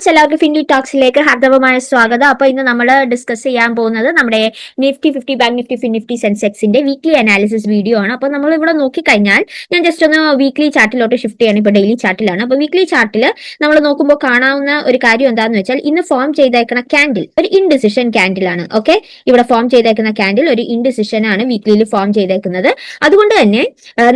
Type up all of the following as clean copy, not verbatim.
എല്ലാവർക്കും ഫിൻലി ടോക്സിലേക്ക് ഹാർദവമായ സ്വാഗതം. അപ്പൊ ഇന്ന് നമ്മൾ ഡിസ്കസ് ചെയ്യാൻ പോകുന്നത് നമ്മുടെ നിഫ്റ്റി 50 ബാങ്ക് നിഫ്റ്റി ഫിൻനിഫ്റ്റി സെൻസെക്സിന്റെ വീക്ക്ലി അനാലിസിസ് വീഡിയോ ആണ്. അപ്പൊ നമ്മൾ ഇവിടെ നോക്കിക്കഴിഞ്ഞാൽ ഞാൻ ജസ്റ്റ് ഒന്ന് വീക്ക്ലി ചാർട്ടിലോട്ട് ഷിഫ്റ്റ് ചെയ്യണം. ഇപ്പൊ ഡെയിലി ചാർട്ടിലാണ്. അപ്പൊ വീക്ക്ലി ചാർട്ടിൽ നമ്മൾ നോക്കുമ്പോൾ കാണാവുന്ന ഒരു കാര്യം എന്താണെന്ന് വെച്ചാൽ ഇന്ന് ഫോം ചെയ്തേക്കുന്ന ക്യാൻഡിൽ ഒരു ഇൻഡിസിഷൻ ക്യാൻഡിൽ ആണ്. ഓക്കെ, ഇവിടെ ഫോം ചെയ്തേക്കുന്ന ക്യാൻഡിൽ ഒരു ഇൻഡിസിഷൻ ആണ് വീക്ക്ലിയിൽ ഫോം ചെയ്തേക്കുന്നത്. അതുകൊണ്ട് തന്നെ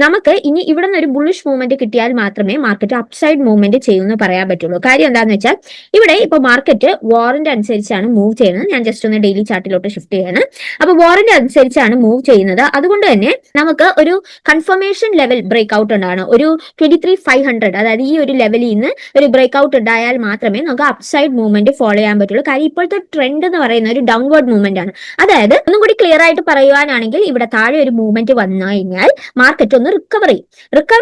നമുക്ക് ഇനി ഇവിടെ നിന്ന് ഒരു ബുള്ളിഷ് മൂവ്മെന്റ് കിട്ടിയാൽ മാത്രമേ മാർക്കറ്റ് അപ്സൈഡ് മൂവ്മെന്റ് ചെയ്യുമെന്ന് പറയാൻ പറ്റുള്ളൂ. കാര്യം എന്താണെന്ന് വെച്ചാൽ ഇവിടെ ഇപ്പൊ മാർക്കറ്റ് വാറന്റ് അനുസരിച്ചാണ് മൂവ് ചെയ്യുന്നത്. ഞാൻ ജസ്റ്റ് ഒന്ന് ഡെയിലി ചാർട്ടിലോട്ട് ഷിഫ്റ്റ് ചെയ്യാണ്. അപ്പൊ വാറന്റ് അനുസരിച്ചാണ് മൂവ് ചെയ്യുന്നത്. അതുകൊണ്ട് തന്നെ നമുക്ക് ഒരു കൺഫർമേഷൻ ലെവൽ ബ്രേക്ക് ഔട്ട് ഉണ്ടാണ്. ഒരു 23,500 അതായത് ഈ ഒരു ലെവലിൽ നിന്ന് ഒരു ബ്രേക്ക് ഔട്ട് ഉണ്ടായാൽ മാത്രമേ നമുക്ക് അപ്സൈഡ് മൂവ്മെന്റ് ഫോളോ ചെയ്യാൻ പറ്റുള്ളൂ. കാര്യം ഇപ്പോഴത്തെ ട്രെൻഡ് എന്ന് പറയുന്ന ഒരു ഡൗൺവേർഡ് മൂവ്മെന്റ് ആണ്. അതായത് ഒന്നും കൂടി ക്ലിയർ ആയിട്ട് പറയുവാനാണെങ്കിൽ ഇവിടെ താഴെ ഒരു മൂവ്മെന്റ് വന്നു കഴിഞ്ഞാൽ മാർക്കറ്റ് ഒന്ന് റിക്കവർ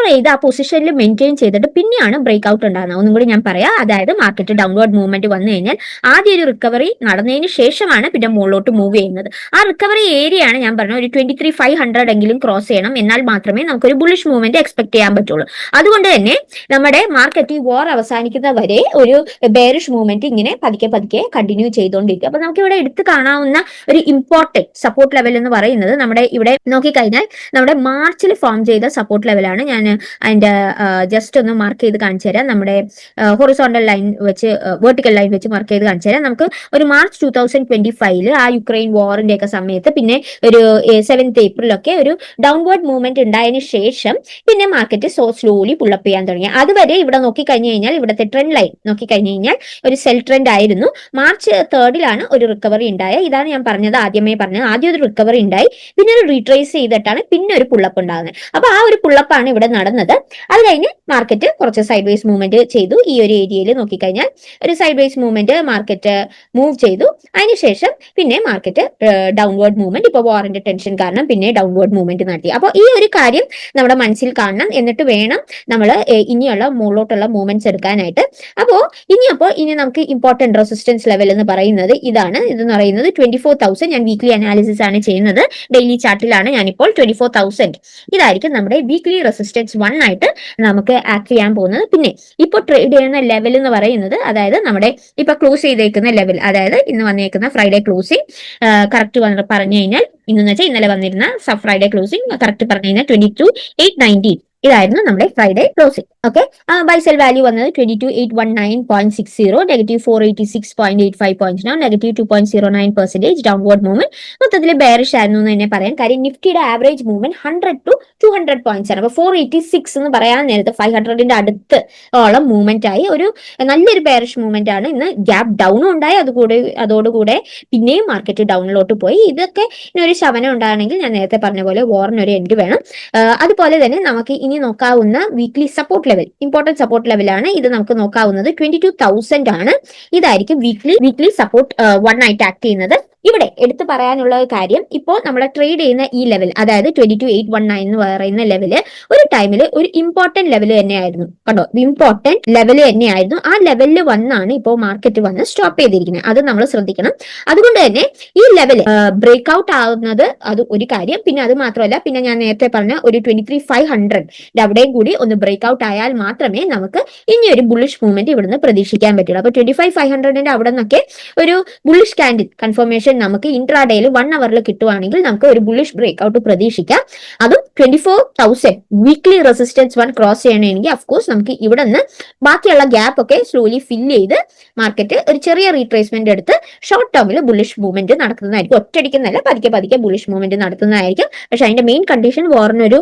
ചെയ്ത് ആ പൊസിഷനിൽ മെയിൻറ്റെയിൻ ചെയ്തിട്ട് പിന്നെയാണ് ബ്രേക്ക് ഔട്ട് ഉണ്ടാകുന്നത്. ഒന്നും കൂടി ഞാൻ പറയാം. അതായത് മാർക്കറ്റ് ഡൗൺവേർഡ് മൂവ്മെന്റ് വന്നു കഴിഞ്ഞാൽ ആദ്യം ഒരു റിക്കവറി നടന്നതിന് ശേഷമാണ് പിന്നെ മുകളിലോട്ട് മൂവ് ചെയ്യുന്നത്. ആ റിക്കവറി ഏരിയ ആണ് ഞാൻ പറഞ്ഞത് ഒരു 23,500 എങ്കിലും ക്രോസ് ചെയ്യണം. എന്നാൽ മാത്രമേ നമുക്കൊരു ബുള്ളിഷ് മൂവ്മെന്റ് എക്സ്പെക്ട് ചെയ്യാൻ പറ്റുള്ളൂ. അതുകൊണ്ട് തന്നെ നമ്മുടെ മാർക്കറ്റ് ഈ വാർ അവസാനിക്കുന്ന വരെ ഒരു ബെയറിഷ് മൂവ്മെന്റ് ഇങ്ങനെ പതുക്കെ കണ്ടിന്യൂ ചെയ്തുകൊണ്ടിരിക്കും. അപ്പൊ നമുക്ക് ഇവിടെ എടുത്ത് കാണാവുന്ന ഒരു ഇമ്പോർട്ടന്റ് സപ്പോർട്ട് ലെവൽ എന്ന് പറയുന്നത് നമ്മുടെ ഇവിടെ നോക്കിക്കഴിഞ്ഞാൽ നമ്മുടെ മാർച്ചിൽ ഫോം ചെയ്ത സപ്പോർട്ട് ലെവലാണ്. ഞാൻ അതിന്റെ ജസ്റ്റ് ഒന്ന് മാർക്ക് ചെയ്ത് കാണിച്ചു തരാം. നമ്മുടെ ഹൊറിസോണ്ടൽ ലൈൻ വെച്ച് വെർട്ടിക്കൽ ലൈൻ വെച്ച് മാർക്ക് ചെയ്ത് കാണിച്ചു തരാം. നമുക്ക് ഒരു മാർച്ച് 2025 ആ യുക്രൈൻ വാറിന്റെ ഒക്കെ സമയത്ത് പിന്നെ ഒരു 7th ഏപ്രിലൊക്കെ ഒരു ഡൗൺവേർഡ് മൂവ്മെന്റ് ഉണ്ടായതിനു ശേഷം പിന്നെ മാർക്കറ്റ് സ്ലോലി പുള്ളപ്പ് ചെയ്യാൻ തുടങ്ങി. അതുവരെ ഇവിടെ നോക്കിക്കഴിഞ്ഞു കഴിഞ്ഞാൽ ഇവിടുത്തെ ട്രെൻഡ് ലൈൻ നോക്കിക്കഴിഞ്ഞു കഴിഞ്ഞാൽ ഒരു സെൽ ട്രെൻഡ് ആയിരുന്നു. മാർച്ച് 3 ഒരു റിക്കവറി ഉണ്ടായ. ഇതാണ് ഞാൻ പറഞ്ഞത്, ആദ്യമേ പറഞ്ഞത്. ആദ്യം ഒരു റിക്കവറി ഉണ്ടായി, പിന്നെ ഒരു റീട്രേസ് ചെയ്തിട്ടാണ് പിന്നെ ഒരു പുള്ളപ്പ് ഉണ്ടാകുന്നത്. അപ്പൊ ആ ഒരു പുള്ളപ്പാണ് ഇവിടെ നടന്നത്. അത് കഴിഞ്ഞ് മാർക്കറ്റ് കുറച്ച് സൈഡ് വേസ് മൂവ്മെന്റ് ചെയ്തു. ഈ ഒരു ഏരിയയിൽ നോക്കിക്കഴിഞ്ഞാൽ ഒരു side vase movement market move ചെയ്തു. അതിനുശേഷം പിന്നെ മാർക്കറ്റ് ഡൗൺവേർഡ് മൂവ്മെന്റ് ഇപ്പൊ വാറിന്റെ ടെൻഷൻ കാരണം പിന്നെ ഡൗൺവേർഡ് മൂവ്മെന്റ് നടത്തി. അപ്പോൾ ഈ ഒരു കാര്യം നമ്മുടെ മനസ്സിൽ കാണണം. എന്നിട്ട് വേണം നമ്മൾ ഇനിയുള്ള മുകളിലോട്ടുള്ള മൂവ്മെന്റ്സ് എടുക്കാനായിട്ട്. ഇനി നമുക്ക് ഇമ്പോർട്ടന്റ് റെസിസ്റ്റൻസ് ലെവൽ എന്ന് പറയുന്നത് ഇതാണ്. ഇതെന്ന് പറയുന്നത് 24,000. ഞാൻ വീക്ക്ലി അനാലിസിസ് ആണ് ചെയ്യുന്നത്. ഡെയിലി ചാർട്ടിലാണ് ഞാനിപ്പോൾ. 24,000 ഇതായിരിക്കും നമ്മുടെ വീക്ക്ലി റെസിസ്റ്റൻസ് 1 ആയിട്ട് നമുക്ക് ആക്ട് ചെയ്യാൻ പോകുന്നത്. പിന്നെ ഇപ്പോൾ ട്രേഡ് ചെയ്യുന്ന ലെവൽ എന്ന് പറയുന്നത്, അതായത് നമ്മുടെ ഇപ്പൊ ക്ലോസ് ചെയ്തേക്കുന്ന ലെവൽ, അതായത് ഇന്ന് വന്നേക്കുന്ന ഫ്രൈഡേ ക്ലോസിംഗ് കറക്റ്റ് പറഞ്ഞു കഴിഞ്ഞാൽ ഇന്നെന്ന് വെച്ചാൽ ഇന്നലെ വന്നിരുന്ന ഫ്രൈഡേ ക്ലോസിംഗ് കറക്റ്റ് പറഞ്ഞു കഴിഞ്ഞാൽ 22,819 ഇതായിരുന്നു നമ്മുടെ Friday closing. Okay, buy sell value വന്നത് 22,819.60, negative 486.85 points, negative 2.09% downward movement. മൊത്തത്തിൽ ബെയറിഷ് ആയിരുന്നു എന്ന് തന്നെ പറയാം. കാര്യം നിഫ്റ്റിയുടെ ആവറേജ് മൂവ്മെന്റ് 100 to 200 പോയിന്റ്സ് ആണ്. അപ്പൊ 486 എന്ന് പറയാൻ നേരത്തെ 500ന്റെ അടുത്ത് ഓളം മൂവ്മെന്റ് ആയി. ഒരു നല്ലൊരു ബെയറിഷ് മൂവ്മെന്റ് ആണ്. ഇന്ന് ഗ്യാപ് ഡൗണും ഉണ്ടായി. അതോടുകൂടെ പിന്നെയും മാർക്കറ്റ് ഡൗണിലോട്ട് പോയി. ഇതൊക്കെ ഇനി ഒരു ശമനം ഉണ്ടാകണമെങ്കിൽ ഞാൻ നേരത്തെ പറഞ്ഞ പോലെ വാറിനൊരു എൻഡ് വേണം. അതുപോലെ തന്നെ നമുക്ക് ഇനി നോക്കാവുന്ന weekly support level, important support ലെവലാണ് ഇത്. നമുക്ക് നോക്കാവുന്നത് 22,000 ആണ്. ഇതായിരിക്കും വീക്ക്ലി സപ്പോർട്ട് 1 ആയിട്ട് ആക്ട് ചെയ്യുന്നത്. ഇവിടെ എടുത്തു പറയാനുള്ള കാര്യം, ഇപ്പോൾ നമ്മൾ ട്രേഡ് ചെയ്യുന്ന ഈ ലെവൽ, അതായത് 22,819 എന്ന് പറയുന്ന ലെവല് ഒരു ടൈമിൽ ഒരു ഇമ്പോർട്ടന്റ് ലെവൽ തന്നെയായിരുന്നു. കണ്ടോ, ഇമ്പോർട്ടന്റ് ലെവൽ തന്നെയായിരുന്നു. ആ ലെവലിൽ വന്നാണ് ഇപ്പോൾ മാർക്കറ്റ് വന്ന് സ്റ്റോപ്പ് ചെയ്തിരിക്കുന്നത്. അത് നമ്മൾ ശ്രദ്ധിക്കണം. അതുകൊണ്ട് തന്നെ ഈ ലെവൽ ബ്രേക്ക് ഔട്ട് ആവുന്നത് അത് ഒരു കാര്യം. പിന്നെ അത് മാത്രമല്ല, പിന്നെ ഞാൻ നേരത്തെ പറഞ്ഞ ഒരു 23,500 അവിടെയും കൂടി ഒന്ന് ബ്രേക്ക് ഔട്ട് ആയാൽ മാത്രമേ നമുക്ക് ഇനി ഒരു ബുള്ളിഷ് മൂവ്മെന്റ് ഇവിടുന്ന് പ്രതീക്ഷിക്കാൻ പറ്റുള്ളൂ. അപ്പൊ 25,500ന്റെ അവിടെ നിന്നൊക്കെ ഒരു ബുള്ളിഷ് ക്യാൻഡിൽ കൺഫർമേഷൻ നമുക്ക് ഇൻട്രാഡേയിൽ 1 അവറിൽ കിട്ടുവാണെങ്കിൽ നമുക്ക് ഒരു ബുള്ളിഷ് ബ്രേക്ക് ഔട്ട് പ്രതീക്ഷിക്കാം. അതും 24,000 വീക്ക്ലി റെസിസ്റ്റൻസ് 1 ക്രോസ് ചെയ്യണമെങ്കിൽ അഫ്കോഴ്സ് നമുക്ക് ഇവിടെ നിന്ന് ബാക്കിയുള്ള ഗ്യാപ്പ് ഒക്കെ സ്ലോലി ഫില്ല് ചെയ്ത് മാർക്കറ്റ് ഒരു ചെറിയ റീട്രേസ്മെന്റ് എടുത്ത് ഷോർട്ട് ടേമിൽ ബുള്ളിഷ് മൂവ്മെന്റ് നടത്തുന്നതായിരിക്കും. ഒറ്റയടിക്കുന്നല്ല, പതുക്കെ ബുള്ളിഷ് മൂവ്മെന്റ് നടത്തുന്നതായിരിക്കും. പക്ഷെ അതിന്റെ മെയിൻ കണ്ടീഷൻ വാറിനൊരു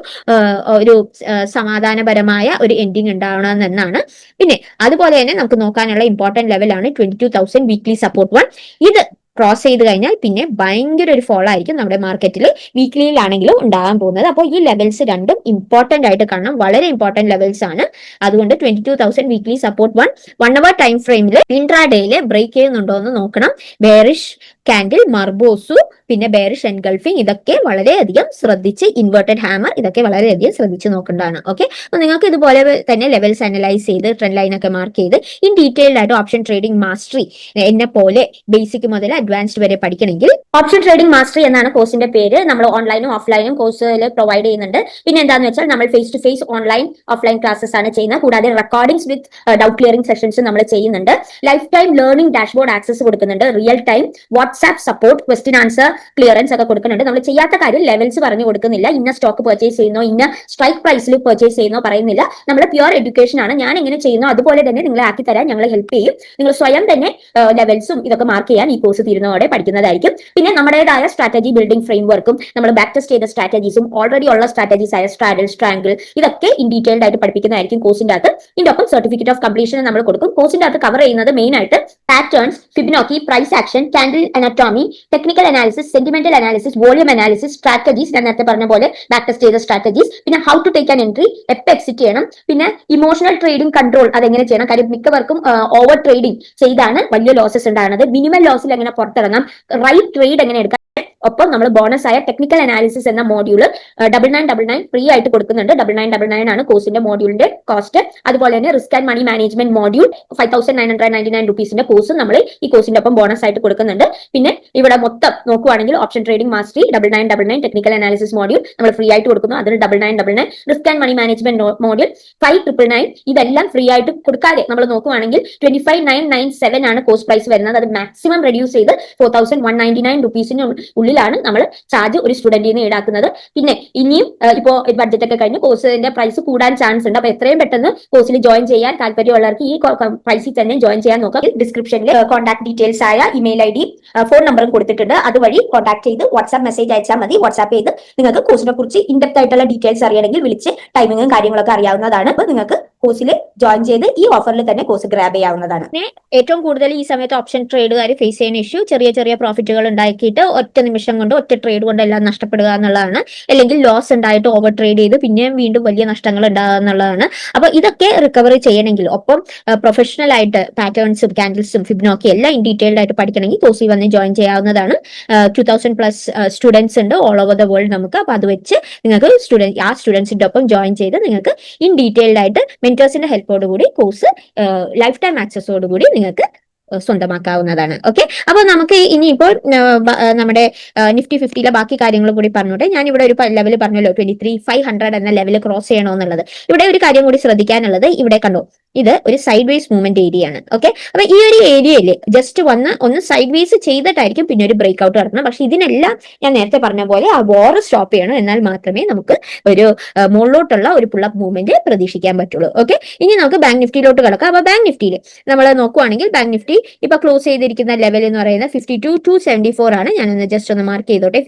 സമാധാനപരമായ ഒരു എൻഡിങ് ഉണ്ടാവണമെന്നാണ്. പിന്നെ അതുപോലെ തന്നെ നമുക്ക് നോക്കാനുള്ള ഇമ്പോർട്ടന്റ് ലെവലാണ് 22,000 വീക്ക്ലി സപ്പോർട്ട് 1. ഇത് ക്രോസ് ചെയ്ത് കഴിഞ്ഞാൽ പിന്നെ ഭയങ്കര ഒരു ഫോൾ ആയിരിക്കും നമ്മുടെ മാർക്കറ്റിൽ വീക്ക്ലിയിലാണെങ്കിലും ഉണ്ടാകാൻ പോകുന്നത്. അപ്പോൾ ഈ ലെവൽസ് രണ്ടും ഇമ്പോർട്ടന്റ് ആയിട്ട് കാണണം. വളരെ ഇമ്പോർട്ടന്റ് ലെവൽസ് ആണ്. അതുകൊണ്ട് 22,000 വീക്ക്ലി സപ്പോർട്ട് 1 അവർ ടൈം ഫ്രെയിമിൽ ഇൻട്രാഡേയിൽ ബ്രേക്ക് ചെയ്യുന്നുണ്ടോ എന്ന് നോക്കണം. ബെയറിഷ് കാൻഡിൽ, മർബോസു, പിന്നെ ബെയറിഷ് എൻഗൾഫിംഗ്, ഇതൊക്കെ വളരെയധികം ശ്രദ്ധിച്ച്, ഇൻവേർട്ടഡ് ഹാമർ, ഇതൊക്കെ വളരെയധികം ശ്രദ്ധിച്ച് നോക്കേണ്ടതാണ്. ഓക്കെ, അപ്പൊ നിങ്ങൾക്ക് ഇതുപോലെ തന്നെ ലെവൽസ് അനലൈസ് ചെയ്ത് ട്രെൻഡ് ലൈൻ ഒക്കെ മാർക്ക് ചെയ്ത് ഇൻ ഡീറ്റെയിൽഡ് ആയിട്ട് ഓപ്ഷൻ ട്രേഡിംഗ് മാസ്റ്ററി എന്നെ പോലെ ബേസിക് മുതൽ അഡ്വാൻസ്ഡ് വരെ പഠിക്കണമെങ്കിൽ ഓപ്ഷൻ ട്രേഡിംഗ് മാസ്റ്ററി എന്നാണ് കോഴ്സിന്റെ പേര്. നമ്മൾ ഓൺലൈനും ഓഫ്ലൈനും കോഴ്സിൽ പ്രൊവൈഡ് ചെയ്യുന്നുണ്ട്. പിന്നെ എന്താണെന്ന് വെച്ചാൽ നമ്മൾ face to face online offline classes ആണ് ചെയ്യുന്നത്. കൂടാതെ recordings with doubt clearing sessions നമ്മൾ ചെയ്യുന്നുണ്ട്. Life time learning dashboard access കൊടുക്കുന്നുണ്ട്. Real time WhatsApp support, question answer clearance ഒക്കെ കൊടുക്കുന്നുണ്ട്. നമ്മൾ ചെയ്യാത്ത കാര്യം ലെവൽസ് പറഞ്ഞു കൊടുക്കുന്നില്ല. ഇന്ന സ്റ്റോക്ക് പർച്ചേസ് ചെയ്യുന്നോ, ഇന്ന സ്ട്രൈക്ക് പ്രൈസിൽ പർച്ചേസ് ചെയ്യുന്നോ പറയുന്നില്ല. നമ്മൾ പ്യുവർ എഡ്യൂക്കേഷൻ ആണ്. ഞാൻ എങ്ങനെ ചെയ്യുന്നോ അതുപോലെ തന്നെ നിങ്ങളെ ആക്കി തരാൻ ഞങ്ങൾ ഹെൽപ്പ് ചെയ്യും. നിങ്ങൾ സ്വയം തന്നെ ലെവൽസും ഇതൊക്കെ മാർക്ക് ചെയ്യാൻ ഈ കോഴ്സ് തീരുന്നതോടെ പഠിക്കുന്നതായിരിക്കും. പിന്നെ നമ്മുടേതായ സ്ട്രാറ്റജി ബിൽഡിംഗ് ഫ്രെയിംവർക്കും നമ്മൾ ബാക്ക് ടെസ്റ്റ് ചെയ്ത സ്ട്രാറ്റജീസും ഓൾറെഡി ഉള്ള സ്ട്രാറ്റജീസ് ആയ സ്ട്രാഡിൽ, സ്ട്രാങ്കിൾ, ഇതൊക്കെ ഇൻ ഡീറ്റെയിൽഡ് ആയിട്ട് പഠിപ്പിക്കുന്നതായിരിക്കും കോഴ്സിന്റെ അകത്ത്. ഇതിന്റെ ഒപ്പം സർട്ടിഫിക്കറ്റ് ഓഫ് കംപ്ലീഷൻ നമ്മൾ കൊടുക്കും. കോഴ്സിന്റെ അകത്ത് കവർ ചെയ്യുന്നത് മെയിൻ ആയിട്ട് patterns, Fibonacci, price action, candle anatomy, technical analysis, sentimental analysis, volume analysis, strategies, ഞാൻ നേരത്തെ പറഞ്ഞ പോലെ ബാക്ക് ടെസ്റ്റ് ചെയ്ത സ്ട്രാറ്റജീസ്, പിന്നെ how to take an entry, എപ്പോൾ എക്സിറ്റ് ചെയ്യണം, പിന്നെ ഇമോഷണൽ ട്രേഡിംഗ് കൺട്രോൾ അതെങ്ങനെ ചെയ്യണം. കാര്യം മിക്കവർക്കും ഓവർ ട്രേഡിംഗ് ചെയ്താണ് വലിയ ലോസസ് ഉണ്ടാകുന്നത്. മിനിമം ലോസിൽ എങ്ങനെ പുറത്തിറങ്ങാം, റൈറ്റ് ട്രേഡ് എങ്ങനെ എടുക്കാം. ഒപ്പം നമ്മൾ ബോണസ് ആയ ടെക്നിക്കൽ അനാലിസിസ് എന്ന മോഡ്യൂൾ 9999 ഫ്രീ ആയിട്ട് കൊടുക്കുന്നുണ്ട്. 9999 ആണ് കോഴ്സിന്റെ മോഡ്യൂളിന്റെ കോസ്റ്റ്. അതുപോലെ തന്നെ risk and money management module 5999 റുപ്പീസിന്റെ കോഴ്സ് നമ്മൾ ഈ കോഴ്സിന്റെ ഒപ്പം ബോണസ് ആയിട്ട് കൊടുക്കുന്നുണ്ട്. പിന്നെ ഇവിടെ മൊത്തം നോക്കുവാണെങ്കിൽ option trading mastery 9999, technical analysis module നമ്മൾ ഫ്രീ ആയിട്ട് കൊടുക്കുന്നു, അതിന് 9999, risk and money management module 5999. ഇതെല്ലാം ഫ്രീ ആയിട്ട് കൊടുക്കാതെ നമ്മൾ നോക്കുവാണെങ്കിൽ 25997 ആണ് കോഴ്സ് പ്രൈസ് വരുന്നത്. അത് മാക്സിമം റെഡ്യൂസ് ചെയ്ത് 4199 റുപ്പീസിന് ഉള്ളിലാണ് നമ്മൾ ചാർജ് ഒരു സ്റ്റുഡന്റിൽ നിന്ന് ഈടാക്കുന്നത്. പിന്നെ ഇനിയും ഇപ്പോ ബഡ്ജറ്റ് ഒക്കെ കഴിഞ്ഞ് കോഴ്സിന്റെ പ്രൈസ് കൂടാൻ ചാൻസ് ഉണ്ട്. അപ്പൊ എത്രയും പെട്ടെന്ന് കോഴ്സിൽ ജോയിൻ ചെയ്യാൻ താല്പര്യമുള്ളവർക്ക് ഈ പ്രൈസിൽ തന്നെ ജോയിൻ ചെയ്യാൻ നോക്കാം. ഡിസ്ക്രിപ്ഷനിൽ കോൺടാക്ട് ഡീറ്റെയിൽസ് ആയ ഇമെയിൽ ഐ ഡി, ഫോൺ നമ്പറും കൊടുത്തിട്ടുണ്ട്. അതുവഴി കോൺടാക്ട് ചെയ്ത് വാട്സ്ആപ്പ് മെസ്സേജ് അയച്ചാൽ മതി. വാട്സ്ആപ്പ് ചെയ്ത് നിങ്ങൾക്ക് കോഴ്സിനെ കുറിച്ച് ഇൻഡെപ്ത് ആയിട്ടുള്ള ഡീറ്റെയിൽസ് അറിയണമെങ്കിൽ വിളിച്ച് ടൈമിങ്ങും കാര്യങ്ങളൊക്കെ അറിയാവുന്നതാണ്. അപ്പൊ നിങ്ങൾക്ക് കോഴ്സിൽ ജോയിൻ ചെയ്ത് ഈ ഓഫറിൽ തന്നെ കോഴ്സ് ഗ്രാബ് ചെയ്യാവുന്നതാണ്. ഏറ്റവും കൂടുതൽ ഈ സമയത്ത് ഓപ്ഷൻ ട്രേഡുകാർ ഫേസ് ചെയ്യുന്ന ഇഷ്യൂ ചെറിയ ചെറിയ പ്രോഫിറ്റുകൾ ഉണ്ടാക്കിയിട്ട് ഒറ്റ നിമിഷം കൊണ്ട് ഒറ്റ ട്രേഡ് കൊണ്ട് എല്ലാം നഷ്ടപ്പെടുക എന്നുള്ളതാണ്. അല്ലെങ്കിൽ ലോസ് ഉണ്ടായിട്ട് ഓവർ ട്രേഡ് ചെയ്ത് പിന്നെയും വീണ്ടും വലിയ നഷ്ടങ്ങൾ ഉണ്ടാകുക എന്നുള്ളതാണ്. അപ്പൊ ഇതൊക്കെ റിക്കവറി ചെയ്യണമെങ്കിൽ ഒപ്പം പ്രൊഫഷണൽ ആയിട്ട് പാറ്റേൺസും കാൻഡിൽസും ഫിബിനോക്കി എല്ലാം ഇൻ ഡീറ്റെയിൽഡ് ആയിട്ട് പഠിക്കണമെങ്കിൽ കോഴ്സിൽ വന്ന് ജോയിൻ ചെയ്യാവുന്നതാണ്. 2000+ സ്റ്റുഡൻസ് ഉണ്ട് ഓൾ ഓവർ ദ വേൾഡ് നമുക്ക്. അപ്പൊ അത് വെച്ച് നിങ്ങൾക്ക് ആ സ്റ്റുഡൻസിന്റെ ഒപ്പം ജോയിൻ ചെയ്ത് നിങ്ങൾക്ക് ഇൻ ഡീറ്റെയിൽഡ് ആയിട്ട് മെന്റേഴ്സിന്റെ ഹെൽപ്പോടുകൂടി കോഴ്സ് ലൈഫ് ടൈം ആക്സസോടുകൂടി നിങ്ങൾക്ക് സ്വന്തമാക്കാവുന്നതാണ്. ഓക്കെ, അപ്പൊ നമുക്ക് ഇനിയിപ്പോൾ നമ്മുടെ നിഫ്റ്റി 50യിലെ ബാക്കി കാര്യങ്ങൾ കൂടി പറഞ്ഞോട്ടെ. ഞാൻ ഇവിടെ ഒരു ലെവൽ പറഞ്ഞല്ലോ 23,500 എന്ന ലെവൽ ക്രോസ് ചെയ്യണോ എന്നുള്ളത്. ഇവിടെ ഒരു കാര്യം കൂടി ശ്രദ്ധിക്കാനുള്ളത്, ഇവിടെ കണ്ടോ, ഇത് ഒരു സൈഡ് വേസ് മൂവ്മെന്റ് ഏരിയ ആണ്. ഓക്കെ, അപ്പൊ ഈ ഒരു ഏരിയയിൽ ജസ്റ്റ് ഒന്ന് സൈഡ് വേസ് ചെയ്തിട്ടായിരിക്കും പിന്നെ ഒരു ബ്രേക്ക് ഔട്ട് നടക്കണം. പക്ഷെ ഇതിനെല്ലാം ഞാൻ നേരത്തെ പറഞ്ഞ പോലെ ആ വോർ സ്റ്റോപ്പ് ചെയ്യണം. എന്നാൽ മാത്രമേ നമുക്ക് ഒരു മുകളിലോട്ടുള്ള ഒരു പുള്ളപ്പ് മൂവ്മെന്റ് പ്രതീക്ഷിക്കാൻ പറ്റുള്ളൂ. ഓക്കെ, ഇനി നമുക്ക് ബാങ്ക് നിഫ്റ്റിയിലോട്ട് കിടക്കാം. അപ്പൊ ബാങ്ക് നിഫ്റ്റിയിൽ നമ്മൾ നോക്കുവാണെങ്കിൽ ബാങ്ക് നിഫ്റ്റി ഇപ്പൊ ക്ലോസ് ചെയ്തിരിക്കുന്ന ലെവൽ എന്ന് പറയുന്നത് 52,274 ആണ്. ഞാനൊന്ന് ജസ്റ്റ് ഒന്ന് മാർക്ക് ചെയ്തോട്ടെ.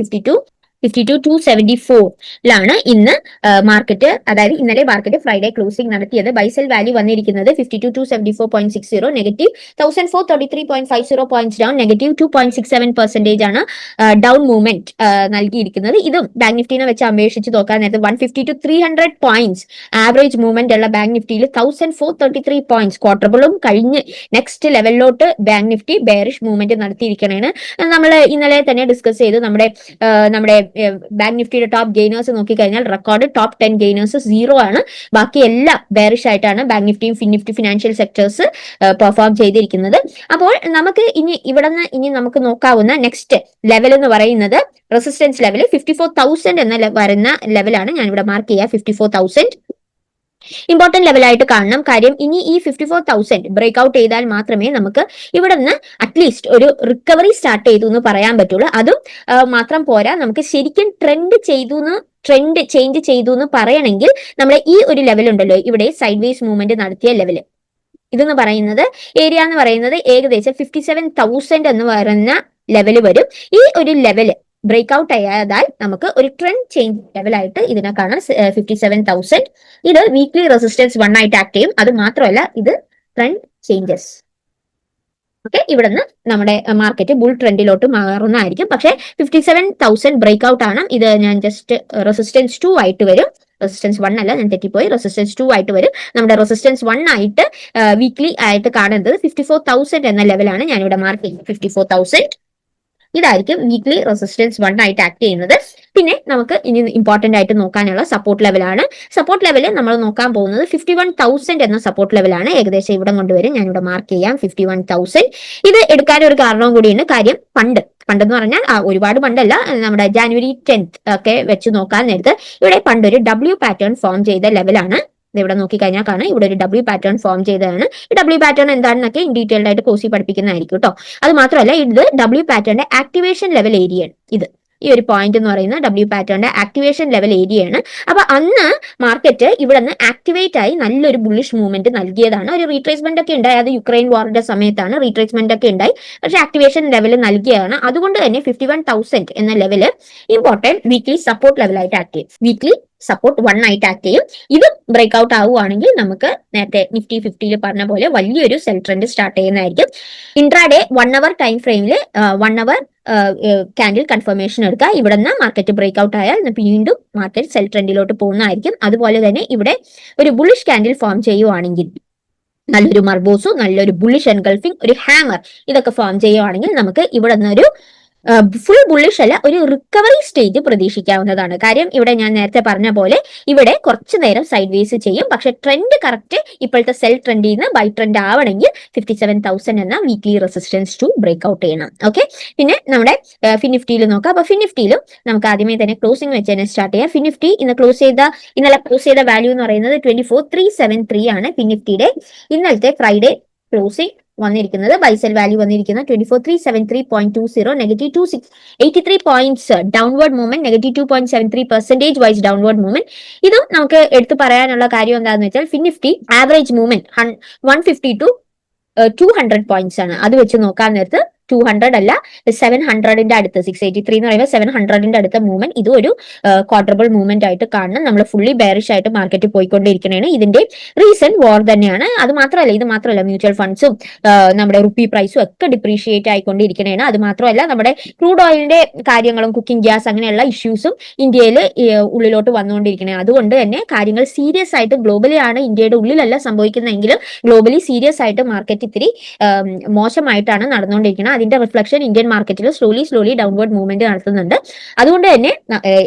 52,274 ഇന്ന് മാർക്കറ്റ്, അതായത് ഇന്നലെ മാർക്കറ്റ് ഫ്രൈഡേ ക്ലോസിംഗ് നടത്തിയത്. ബൈസെൽ വാല്യൂ വന്നിരിക്കുന്നത് 52,274.60, നെഗറ്റീവ് 1,433.50 പോയിന്റ്സ് ഡൗൺ, നെഗറ്റീവ് 2.67% ആണ് ഡൗൺ മൂവ്മെന്റ് നൽകിയിരിക്കുന്നത്. ഇതും ബാങ്ക് നിഫ്റ്റിനെ വെച്ച് അപേക്ഷിച്ച് നോക്കാൻ നേരത്തെ 150 to 300 പോയിന്റ്സ് ആവറേജ് മൂവ്മെന്റ് ഉള്ള ബാങ്ക് നിഫ്റ്റിയിൽ 1,433 പോയിന്റ്സ് ക്വാർട്ടറുകളും കഴിഞ്ഞ് നെക്സ്റ്റ് ലെവലിലോട്ട് ബാങ്ക് നിഫ്റ്റി ബെയറിഷ് മൂവ്മെന്റ് നടത്തിയിരിക്കണേണ്. നമ്മൾ ഇന്നലെ തന്നെ ഡിസ്കസ് ചെയ്ത് നമ്മുടെ ബാങ്ക് നിഫ്റ്റിയുടെ ടോപ്പ് ഗെയിനേഴ്സ് നോക്കിക്കഴിഞ്ഞാൽ റെക്കോർഡ് ടോപ്പ് 10 ഗെയിനേഴ്സ് 0 ആണ്. ബാക്കി എല്ലാം ബെയറിഷ് ആയിട്ടാണ് ബാങ്ക് നിഫ്റ്റിയും ഫിൻനിഫ്റ്റി ഫിനാൻഷ്യൽ സെക്ടേഴ്സ് പെർഫോം ചെയ്തിരിക്കുന്നത്. അപ്പോൾ നമുക്ക് ഇവിടെ നിന്ന് ഇനി നമുക്ക് നോക്കാവുന്ന നെക്സ്റ്റ് ലെവൽ എന്ന് പറയുന്നത് റെസിസ്റ്റൻസ് ലെവൽ 54,000 എന്ന വരുന്ന ലെവലാണ്. ഞാൻ ഇവിടെ മാർക്ക് ചെയ്യാം. 54,000 ഇമ്പോർട്ടന്റ് ലെവലായിട്ട് കാണണം. കാര്യം ഇനി ഈ 54,000 ബ്രേക്ക് ഔട്ട് ചെയ്താൽ മാത്രമേ നമുക്ക് ഇവിടെ നിന്ന് അറ്റ്ലീസ്റ്റ് ഒരു റിക്കവറി സ്റ്റാർട്ട് ചെയ്തു എന്ന് പറയാൻ പറ്റുള്ളൂ. അതും മാത്രം പോരാ, നമുക്ക് ശരിക്കും ട്രെൻഡ് ചേഞ്ച് ചെയ്തു എന്ന് പറയണമെങ്കിൽ നമ്മൾ ഈ ഒരു ലെവൽ ഉണ്ടല്ലോ, ഇവിടെ സൈഡ് വേസ് മൂവ്മെന്റ് നടത്തിയ ലെവല്, ഇതെന്ന് പറയുന്നത് ഏരിയ എന്ന് പറയുന്നത് ഏകദേശം 57,000 എന്ന് പറയുന്ന ലെവല് വരും. ഈ ഒരു ലെവല് ബ്രേക്ക് ഔട്ട് ആയാൽ നമുക്ക് ഒരു ട്രെൻഡ് ചേഞ്ച് ലെവലായിട്ട് ഇതിനെ കാണാം. 57,000 ഇത് വീക്ക്ലി റെസിസ്റ്റൻസ് 1 ആയിട്ട് ആക്ട് ചെയ്യും. അത് മാത്രമല്ല ഇത് ട്രെൻഡ് ചേഞ്ചസ്. ഓക്കെ, ഇവിടുന്ന് നമ്മുടെ മാർക്കറ്റ് ബുൾ ട്രെൻഡിലോട്ട് മാറുന്നതായിരിക്കും. പക്ഷേ 57,000 ബ്രേക്ക് ഔട്ട് ആണ്. ഇത് ഞാൻ ജസ്റ്റ് റെസിസ്റ്റൻസ് 2 ആയിട്ട് വരും. റെസിസ്റ്റൻസ് 1 അല്ല, ഞാൻ തെറ്റിപ്പോയി. റെസിസ്റ്റൻസ് 2 ആയിട്ട് വരും. നമ്മുടെ റെസിസ്റ്റൻസ് 1 ആയിട്ട് വീക്ക്ലി ആയിട്ട് കാണുന്നത് 54,000 എന്ന ലെവലാണ്. ഞാനിവിടെ മാർക്ക് ചെയ്യും 54,000. ഇതായിരിക്കും വീക്ക്ലി റെസിസ്റ്റൻസ് 1 ആയിട്ട് ആക്ട് ചെയ്യുന്നത്. പിന്നെ നമുക്ക് ഇനി ഇമ്പോർട്ടന്റ് ആയിട്ട് നോക്കാനുള്ള സപ്പോർട്ട് ലെവലാണ്. സപ്പോർട്ട് ലെവൽ നമ്മൾ നോക്കാൻ പോകുന്നത് 51,000 എന്ന സപ്പോർട്ട് ലെവലാണ്. ഏകദേശം ഇവിടെ കൊണ്ടുവരും, ഞാൻ ഇവിടെ മാർക്ക് ചെയ്യാം 51,000. ഇത് എടുക്കാൻ ഒരു കാരണവും കൂടിയുണ്ട്. കാര്യം പണ്ടെന്ന് പറഞ്ഞാൽ ഒരുപാട് പണ്ടല്ല, നമ്മുടെ ജാനുവരി 10th ഒക്കെ വെച്ച് നോക്കാൻ നേരത്ത് ഇവിടെ പണ്ടൊരു W പാറ്റേൺ ഫോം ചെയ്ത ലെവലാണ്. ഇവിടെ നോക്കിക്കഴിഞ്ഞാൽ കാണാം, ഇവിടെ ഒരു W പാറ്റേൺ ഫോം ചെയ്തതാണ്. ഈ W പാറ്റേൺ എന്താണെന്നൊക്കെ ഇൻ ഡീറ്റെയിൽഡ് ആയിട്ട് കോഴ്സിൽ പഠിപ്പിക്കുന്നതായിരിക്കും കേട്ടോ. അത് മാത്രമല്ല, ഇത് W പാറ്റേണിന്റെ ആക്ടിവേഷൻ ലെവൽ ഏരിയയാണ്. ഈ ഒരു പോയിന്റ് എന്ന് പറയുന്നത് W പാറ്റേണിന്റെ ആക്ടിവേഷൻ ലെവൽ ഏരിയയാണ്. അപ്പൊ അന്ന് മാർക്കറ്റ് ഇവിടെ നിന്ന് ആക്ടിവേറ്റ് ആയി നല്ലൊരു ബുള്ളിഷ് മൂവ്മെന്റ് നൽകിയതാണ്. ഒരു റീട്രേസ്മെന്റ് ഒക്കെ ഉണ്ടായി, അത് യുക്രൈൻ വാറിന്റെ സമയത്താണ് റീട്രേസ്മെന്റ് ഒക്കെ ഉണ്ടായി. പക്ഷെ ആക്ടിവേഷൻ ലെവൽ നൽകിയതാണ്. അതുകൊണ്ട് തന്നെ 51,000 എന്ന ലെവല് ഇമ്പോർട്ടന്റ് വീക്ക്ലി സപ്പോർട്ട് ലെവലായിട്ട് ആക്ട് ചെയ്യും. വീക്ക്ലി സപ്പോർട്ട് 1 ആയിട്ട് ആക്ട് ചെയ്യും. ഇത് ബ്രേക്ക് ഔട്ട് ആവുകയാണെങ്കിൽ നമുക്ക് നേരത്തെ നിഫ്റ്റി 50 പറഞ്ഞ പോലെ വലിയൊരു സെൽ ട്രെൻഡ് സ്റ്റാർട്ട് ചെയ്യുന്നതായിരിക്കും. ഇൻട്രാഡേ 1 അവർ ടൈം ഫ്രെയിമിൽ 1 അവർ ക്യാൻഡിൽ കൺഫർമേഷൻ എടുക്കുക. ഇവിടെ നിന്ന് മാർക്കറ്റ് ബ്രേക്ക് ഔട്ട് ആയാൽ വീണ്ടും മാർക്കറ്റ് സെൽ ട്രെൻഡിലോട്ട് പോകുന്നതായിരിക്കും. അതുപോലെ തന്നെ ഇവിടെ ഒരു ബുള്ളിഷ് ക്യാൻഡിൽ ഫോം ചെയ്യുവാണെങ്കിൽ, നല്ലൊരു മർബോസോ നല്ലൊരു ബുള്ളിഷ് എൻഗൾഫിംഗ് ഒരു ഹാമർ ഇതൊക്കെ ഫോം ചെയ്യുവാണെങ്കിൽ നമുക്ക് ഇവിടെ നിന്നൊരു ഫുൾ ബുള്ളിഷ് അല്ല, ഒരു റിക്കവറി സ്റ്റേജ് പ്രതീക്ഷിക്കാവുന്നതാണ്. കാര്യം ഇവിടെ ഞാൻ നേരത്തെ പറഞ്ഞ പോലെ ഇവിടെ കുറച്ചു നേരം സൈഡ് വേസ് ചെയ്യും. പക്ഷെ ട്രെൻഡ് കറക്റ്റ് ഇപ്പോഴത്തെ സെൽ ട്രെൻഡിൽ നിന്ന് ബൈ ട്രെൻഡ് ആവണമെങ്കിൽ 57,000 എന്ന weekly resistance to break out ചെയ്യണം. ഓക്കെ, പിന്നെ നമ്മുടെ ഫിനിഫ്റ്റിയിൽ നോക്കാം. അപ്പൊ ഫിനിഫ്റ്റിയിലും നമുക്ക് ആദ്യമേ തന്നെ ക്ലോസിംഗ് വെച്ച് തന്നെ സ്റ്റാർട്ട് ചെയ്യാം. ഫിനിഫ്റ്റി ഇന്നലെ ക്ലോസ് ചെയ്ത വാല്യൂ എന്ന് പറയുന്നത് 24,373 ആണ്. ഫിനിഫ്റ്റിയുടെ ഇന്നലത്തെ ഫ്രൈഡേ ക്ലോസിംഗ് വന്നിരിക്കുന്നത് ബൈസെൽ വാല്യൂ വന്നിരിക്കുന്നത് 24,373.20, negative 283 points downward movement, negative 2.73% wise downward movement. ഇതും നമുക്ക് എടുത്തു പറയാനുള്ള കാര്യം എന്താണെന്ന് വെച്ചാൽ FinNifty average movement 150 to 200 points ആണ്. അത് വെച്ച് നോക്കാൻ നേരത്ത് 200 അല്ല, 700ന്റെ അടുത്ത് 683 എന്ന് പറയുമ്പോൾ 700ന്റെ അടുത്ത മൂവ്മെന്റ്. ഇത് ഒരു ക്വാർട്ടറബിൾ മൂവ്മെന്റ് ആയിട്ട് കാണണം. നമ്മൾ ഫുള്ളി ബെയറിഷ് ആയിട്ട് മാർക്കറ്റ് പോയിക്കൊണ്ടിരിക്കുന്നതാണ്. ഇതിന്റെ റീസൺ വാർ തന്നെയാണ്. ഇത് മാത്രമല്ല മ്യൂച്വൽ ഫണ്ട്സും നമ്മുടെ റുപ്പി പ്രൈസും ഒക്കെ ഡിപ്രീഷിയേറ്റ് ആയിക്കൊണ്ടിരിക്കുന്നതാണ്. അത് മാത്രമല്ല നമ്മുടെ ക്രൂഡ് ഓയിലിന്റെ കാര്യങ്ങളും കുക്കിംഗ് ഗ്യാസ് അങ്ങനെയുള്ള ഇഷ്യൂസും ഇന്ത്യയിൽ ഉള്ളിലോട്ട് വന്നുകൊണ്ടിരിക്കുന്നത്. അതുകൊണ്ട് തന്നെ കാര്യങ്ങൾ സീരിയസ് ആയിട്ട് ഗ്ലോബലി ആണ്, ഇന്ത്യയുടെ ഉള്ളിലല്ല സംഭവിക്കുന്നതെങ്കിലും ഗ്ലോബലി സീരിയസ് ആയിട്ട് മാർക്കറ്റ് ഇത്തിരി മോശമായിട്ടാണ് നടന്നുകൊണ്ടിരിക്കുന്നത്. അതിന്റെ റിഫ്ലക്ഷൻ ഇന്ത്യൻ മാർക്കറ്റിൽ സ്ലോലി ഡൗൺവേർഡ് മൂവ്മെന്റ് നടത്തുന്നുണ്ട്. അതുകൊണ്ട് തന്നെ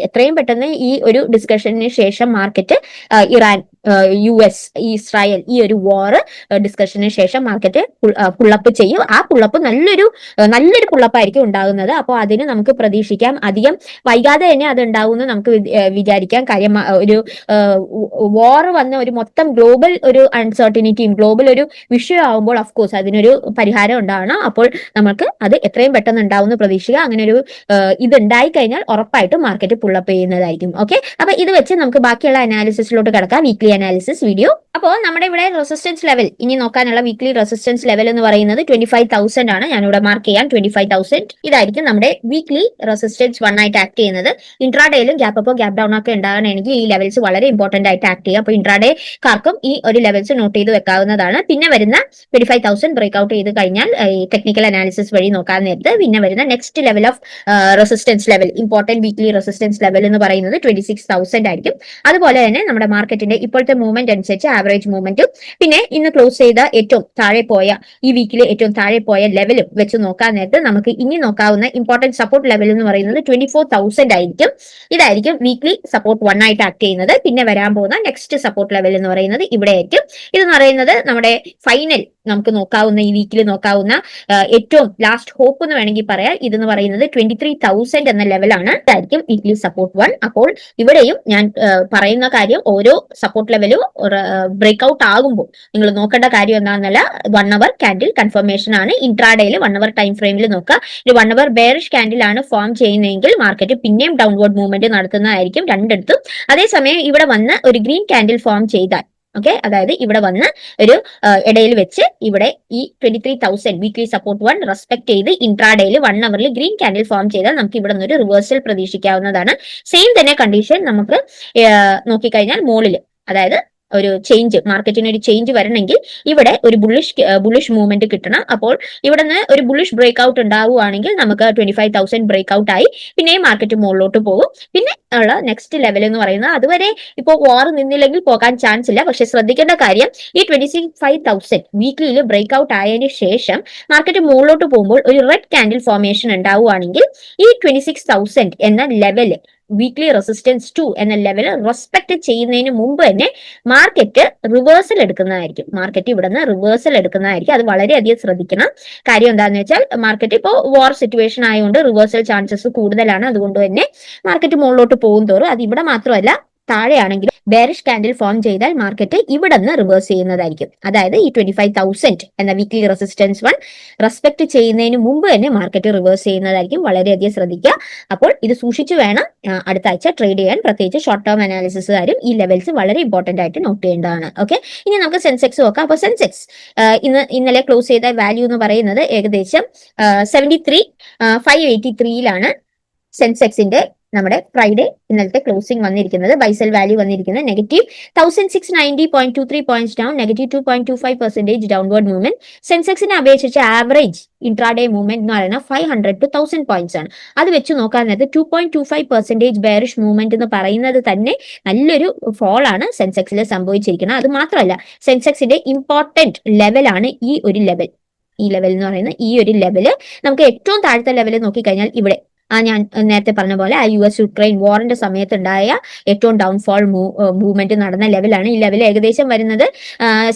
എത്രയും പെട്ടെന്ന് ഈ ഒരു ഡിസ്കഷന് ശേഷം മാർക്കറ്റ് ഇറാൻ, US, ഇസ്രായേൽ ഈ ഒരു വാർ ഡിസ്കഷന് ശേഷം മാർക്കറ്റ് പുള്ളപ്പ് ചെയ്യും. ആ പുള്ളപ്പ് നല്ലൊരു പുള്ളപ്പായിരിക്കും ഉണ്ടാകുന്നത്. അപ്പോൾ അതിന് നമുക്ക് പ്രതീക്ഷിക്കാം. അധികം വൈകാതെ തന്നെ അത് ഉണ്ടാകുമെന്ന് നമുക്ക് വിചാരിക്കാം. കാര്യം ഒരു വാർ വന്ന ഒരു മൊത്തം ഗ്ലോബൽ ഒരു അൺസർട്ടിനിറ്റിയും ഗ്ലോബൽ ഒരു വിഷയമാകുമ്പോൾ അഫ്കോഴ്സ് അതിനൊരു പരിഹാരം ഉണ്ടാവണം. അപ്പോൾ നമുക്ക് അത് എത്രയും പെട്ടെന്ന് ഉണ്ടാവുമെന്ന് പ്രതീക്ഷിക്കുക. അങ്ങനെ ഒരു ഇത് ഉണ്ടായി കഴിഞ്ഞാൽ ഉറപ്പായിട്ടും മാർക്കറ്റ് പുള്ളപ്പ് ചെയ്യുന്നതായിരിക്കും. ഓക്കെ, അപ്പൊ ഇത് വെച്ച് നമുക്ക് ബാക്കിയുള്ള അനാലിസിസിലോട്ട് കിടക്കാം, വീക്ക്ലി അനാലിസിസ് വീഡിയോ. അപ്പോൾ നമ്മുടെ ഇവിടെ റെസിസ്റ്റൻസ് ലെവൽ ഇനി നോക്കാനുള്ള വീക്ക്ലി റെസിസ്റ്റൻസ് ലെവൽ എന്ന് പറയുന്നത് 25,000 ആണ്. ഞാനിവിടെ മാർക്ക് ചെയ്യാം 25,000. ഇതായിരിക്കും നമ്മുടെ വീക്ക്ലി റെസിസ്റ്റൻസ് 1 ആയിട്ട് ആക്ട് ചെയ്യുന്നത്. ഇൻട്രാഡേയിലും ഗ്യാപ്പ് അപ്പോ ഗ്യാപ്പ് ഡൗൺ ഒക്കെ ഉണ്ടാകണമെങ്കിൽ ഈ ലെവൽസ് വളരെ ഇമ്പോർട്ടന്റ് ആയിട്ട് ആക്ട് ചെയ്യും. അപ്പോൾ ഇൻട്രാഡേക്കാർക്കും ഈ ഒരു ലെവൽസ് നോട്ട് ചെയ്ത് വെക്കാവുന്നതാണ്. പിന്നെ വരുന്ന 25,000 ബ്രേക്ക് ഔട്ട് ചെയ്ത് കഴിഞ്ഞാൽ ടെക്നിക്കൽ അനാലിസിസ് വഴി നോക്കാൻ നേരത്ത് പിന്നെ വരുന്ന next level of resistance level, important weekly resistance level എന്ന് പറയുന്നത് 26,000 ആയിരിക്കും. അതുപോലെ തന്നെ നമ്മുടെ മാർക്കറ്റിന്റെ ഇപ്പോഴത്തെ മൂവ്മെന്റ് അനുസരിച്ച് ആവറേജ് മൂവ്മെന്റും പിന്നെ ഇന്ന് ക്ലോസ് ചെയ്ത ഏറ്റവും താഴെ പോയ ഈ വീക്കിലെ ഏറ്റവും താഴെ പോയ ലെവലും വെച്ച് നോക്കാൻ നേരത്ത് നമുക്ക് ഇനി നോക്കാവുന്ന ഇമ്പോർട്ടന്റ് സപ്പോർട്ട് ലെവൽ എന്ന് പറയുന്നത് 24,000 ആയിരിക്കും. ഇതായിരിക്കും വീക്ക്ലി സപ്പോർട്ട് 1 ആയിട്ട് ആക്ട് ചെയ്യുന്നത്. പിന്നെ വരാൻ പോകുന്ന നെക്സ്റ്റ് സപ്പോർട്ട് ലെവൽ എന്ന് പറയുന്നത് ഇവിടെ ആയിരിക്കും. ഇതെന്ന് പറയുന്നത് നമ്മുടെ ഫൈനൽ നമുക്ക് നോക്കാവുന്ന ഈ വീക്കിൽ നോക്കാവുന്ന ഏറ്റവും ലാസ്റ്റ് ഹോപ്പ് എന്ന് വേണമെങ്കിൽ പറയാം. ഇതെന്ന് പറയുന്നത് 23,000 എന്ന ലെവലാണ്. ഇതായിരിക്കും വീക്ക്ലി സപ്പോർട്ട് 1. അപ്പോൾ ഇവിടെയും ഞാൻ പറയുന്ന കാര്യം ഓരോ സപ്പോർട്ട് ലെവലും ബ്രേക്ക് ഔട്ട് ആകുമ്പോൾ നിങ്ങൾ നോക്കേണ്ട കാര്യം എന്താണെന്നല്ല, 1 അവർ ക്യാൻഡിൽ കൺഫർമേഷൻ ആണ്. ഇൻട്രാഡേയിൽ 1 അവർ ടൈം ഫ്രെയിമിൽ നോക്കുക. ഒരു 1 അവർ ബെയറിഷ് ക്യാൻഡിൽ ആണ് ഫോം ചെയ്യുന്നതെങ്കിൽ മാർക്കറ്റ് പിന്നെയും ഡൗൺവേർഡ് മൂവ്മെന്റ് നടത്തുന്നതായിരിക്കും രണ്ടിടത്തും. അതേസമയം ഇവിടെ വന്ന് ഒരു ഗ്രീൻ ക്യാൻഡിൽ ഫോം ചെയ്താൽ, ഓക്കെ, അതായത് ഇവിടെ വന്ന് ഒരു ഇടയിൽ വെച്ച് ഇവിടെ ഈ 23,000 വീക്ക്ലി സപ്പോർട്ട് 1 റെസ്പെക്ട് ചെയ്ത് ഇൻട്രാഡേയിൽ 1 അവറിൽ ഗ്രീൻ ക്യാൻഡിൽ ഫോം ചെയ്താൽ നമുക്ക് ഇവിടെ നിന്ന് ഒരു റിവേഴ്സൽ പ്രതീക്ഷിക്കാവുന്നതാണ്. സെയിം തന്നെ കണ്ടീഷൻ നമുക്ക് നോക്കിക്കഴിഞ്ഞാൽ മുകളിൽ, അതായത് ഒരു ചേഞ്ച്, മാർക്കറ്റിന് ഒരു ചേഞ്ച് വരണമെങ്കിൽ ഇവിടെ ഒരു ബുള്ളിഷ് മൂവ്മെന്റ് കിട്ടണം. അപ്പോൾ ഇവിടെ നിന്ന് ഒരു ബുള്ളിഷ് ബ്രേക്ക് ഔട്ട് ഉണ്ടാവുകയാണെങ്കിൽ നമുക്ക് 25,000 ബ്രേക്ക് ഔട്ട് ആയി പിന്നെയും മാർക്കറ്റ് മുകളിലോട്ട് പോകും. പിന്നെ ഉള്ള നെക്സ്റ്റ് ലെവൽ എന്ന് പറയുന്നത്. അതുവരെ ഇപ്പോൾ വാർ നിന്നില്ലെങ്കിൽ പോകാൻ ചാൻസ് ഇല്ല. പക്ഷെ ശ്രദ്ധിക്കേണ്ട കാര്യം, ഈ 25,000 വീക്ക്ലിയിൽ ബ്രേക്ക് ഔട്ട് ആയതിനു ശേഷം മാർക്കറ്റ് മുകളിലോട്ട് പോകുമ്പോൾ ഒരു റെഡ് കാൻഡിൽ ഫോർമേഷൻ ഉണ്ടാവുകയാണെങ്കിൽ ഈ 26,000 എന്ന ലെവല്, വീക്ക്ലി റെസിസ്റ്റൻസ് 2 എന്ന ലെവൽ റെസ്പെക്ട് ചെയ്യുന്നതിന് മുമ്പ് തന്നെ മാർക്കറ്റ് റിവേഴ്സൽ എടുക്കുന്നതായിരിക്കും. അത് വളരെയധികം ശ്രദ്ധിക്കണം. കാര്യം എന്താണെന്ന് വെച്ചാൽ, മാർക്കറ്റ് ഇപ്പോൾ വാർ സിറ്റുവേഷൻ ആയതുകൊണ്ട് റിവേഴ്സൽ ചാൻസസ് കൂടുതലാണ്. അതുകൊണ്ട് തന്നെ മാർക്കറ്റ് മുകളിലോട്ട് പോകും തോറും, അത് ഇവിടെ മാത്രമല്ല താഴെയാണെങ്കിലും ബെയറിഷ് കാൻഡിൽ ഫോം ചെയ്താൽ മാർക്കറ്റ് ഇവിടെ നിന്ന് റിവേഴ്സ് ചെയ്യുന്നതായിരിക്കും. അതായത് ഈ 25,000 എന്ന വീക്ക്ലി റെസിസ്റ്റൻസ് 1 റെസ്പെക്ട് ചെയ്യുന്നതിന് മുമ്പ് തന്നെ മാർക്കറ്റ് റിവേഴ്സ് ചെയ്യുന്നതായിരിക്കും. വളരെയധികം ശ്രദ്ധിക്കുക. അപ്പോൾ ഇത് സൂക്ഷിച്ചു വേണം അടുത്ത ആഴ്ച ട്രേഡ് ചെയ്യാൻ. പ്രത്യേകിച്ച് ഷോർട്ട് ടേം അനാലിസിസുകാരും ഈ ലെവൽസ് വളരെ ഇമ്പോർട്ടന്റ് ആയിട്ട് നോട്ട് ചെയ്യേണ്ടതാണ്. ഓക്കെ, ഇനി നമുക്ക് സെൻസെക്സ് നോക്കാം. അപ്പോൾ സെൻസെക്സ് ഇന്നലെ ക്ലോസ് ചെയ്ത വാല്യൂ എന്ന് പറയുന്നത് ഏകദേശം 73,583 സെൻസെക്സിന്റെ നമ്മുടെ ഫ്രൈഡേ ഇന്നലത്തെ ക്ലോസിംഗ് വന്നിരിക്കുന്നത്. ബൈസെൽ വാല്യൂ വന്നിരിക്കുന്നത് negative 1690.23 points down, negative 2.25% downward movement. സെൻസെക്സിനെ അപേക്ഷിച്ച് ആവറേജ് ഇൻട്രാഡേ മൂവ്മെന്റ് എന്ന് പറയുന്നത് 500 to 1000 പോയിന്റ്സ് ആണ്. അത് വെച്ച് നോക്കാൻ നേരത്ത് 2.25% ബെയറിഷ് മൂവ്മെന്റ് എന്ന് പറയുന്നത് തന്നെ നല്ലൊരു ഫോൾ ആണ് സെൻസെക്സിൽ സംഭവിച്ചിരിക്കുന്നത്. അത് മാത്രമല്ല, സെൻസെക്സിന്റെ ഇമ്പോർട്ടന്റ് ലെവലാണ് ഈ ഒരു ലെവൽ. എന്ന് പറയുന്നത് ഈ ഒരു ലെവല് നമുക്ക് ഏറ്റവും താഴത്തെ ലെവൽ നോക്കിക്കഴിഞ്ഞാൽ ഇവിടെ ഞാൻ നേരത്തെ പറഞ്ഞ പോലെ ആ US യുക്രൈൻ വാറിന്റെ സമയത്ത് ഉണ്ടായ ഏറ്റവും ഡൗൺഫോൾ മൂവ്മെന്റ് നടന്ന ലെവലാണ്. ഈ ലെവൽ ഏകദേശം വരുന്നത്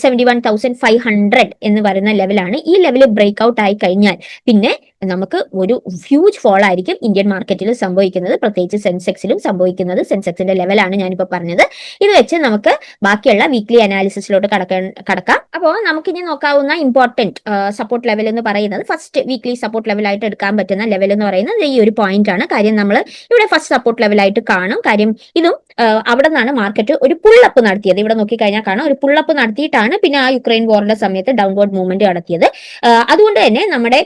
71,500 എന്ന് പറയുന്ന ലെവലാണ്. ഈ ലെവൽ ബ്രേക്ക് ഔട്ട് ആയി കഴിഞ്ഞാൽ പിന്നെ നമുക്ക് ഒരു ഹ്യൂജ് ഫോൾ ആയിരിക്കും ഇന്ത്യൻ മാർക്കറ്റിൽ സംഭവിക്കുന്നത്. പ്രത്യേകിച്ച് സെൻസെക്സിലും സംഭവിക്കുന്നത്. സെൻസെക്സിന്റെ ലെവലാണ് ഞാനിപ്പോൾ പറഞ്ഞത്. ഇത് വെച്ച് നമുക്ക് ബാക്കിയുള്ള വീക്ക്ലി അനാലിസിസിലോട്ട് കടക്കാം. അപ്പോൾ നമുക്കിനി നോക്കാവുന്ന ഇമ്പോർട്ടന്റ് സപ്പോർട്ട് ലെവൽ എന്ന് പറയുന്നത്, ഫസ്റ്റ് വീക്ക്ലി സപ്പോർട്ട് ലെവലായിട്ട് എടുക്കാൻ പറ്റുന്ന ലെവൽ എന്ന് പറയുന്നത് ഈ ഒരു പോയിന്റ് ആണ്. കാര്യം നമ്മൾ ഇവിടെ ഫസ്റ്റ് സപ്പോർട്ട് ലെവലായിട്ട് കാണും. കാര്യം ഇതും അവിടെ നിന്നാണ് മാർക്കറ്റ് ഒരു പുള്ളപ്പ് നടത്തിയത്. ഇവിടെ നോക്കിക്കഴിഞ്ഞാൽ കാണാം, ഒരു പുള്ളപ്പ് നടത്തിയിട്ടാണ് പിന്നെ ആ യുക്രൈൻ വാറിന്റെ സമയത്ത് ഡൗൺവേർഡ് മൂവ്മെന്റ് നടത്തിയത്. അതുകൊണ്ട് തന്നെ നമ്മുടെ